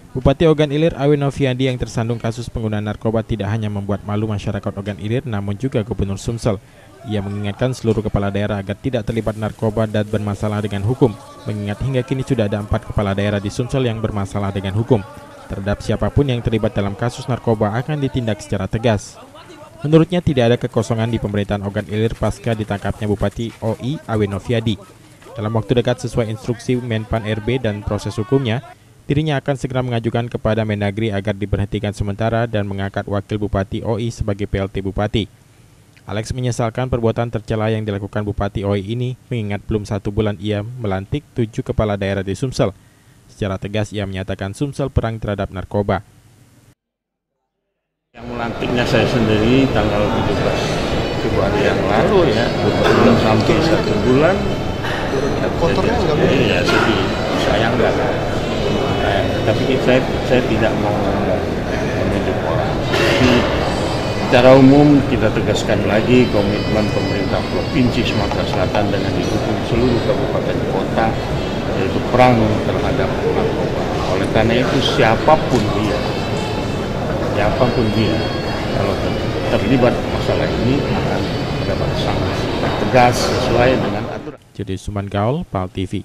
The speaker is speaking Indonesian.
Bupati Ogan Ilir Awe Noviandi yang tersandung kasus penggunaan narkoba tidak hanya membuat malu masyarakat Ogan Ilir, namun juga Gubernur Sumsel. Ia mengingatkan seluruh kepala daerah agar tidak terlibat narkoba dan bermasalah dengan hukum, mengingat hingga kini sudah ada 4 kepala daerah di Sumsel yang bermasalah dengan hukum. Terhadap siapapun yang terlibat dalam kasus narkoba akan ditindak secara tegas. Menurutnya tidak ada kekosongan di pemerintahan Ogan Ilir pasca ditangkapnya Bupati OI Awe Noviandi. Dalam waktu dekat sesuai instruksi Menpan RB dan proses hukumnya, dirinya akan segera mengajukan kepada Mendagri agar diberhentikan sementara dan mengangkat wakil Bupati OI sebagai PLT Bupati. Alex menyesalkan perbuatan tercela yang dilakukan Bupati OI ini, mengingat belum 1 bulan ia melantik 7 kepala daerah di Sumsel. Secara tegas ia menyatakan Sumsel perang terhadap narkoba. Yang melantiknya saya sendiri tanggal 17 Februari yang lalu ya, belum sampai 1 bulan. Kotornya nggak ya sedih, sayang nggak. Tapi saya tidak mau menunjuk orang. Tapi secara umum kita tegaskan lagi komitmen pemerintah Provinsi Sumatera Selatan dengan didukung seluruh kabupaten kota, yaitu perang terhadap narkoba. Oleh karena itu siapapun dia kalau terlibat masalah ini akan mendapat sanksi tegas sesuai dengan aturan. Jadi Suman Gaul, PAL TV.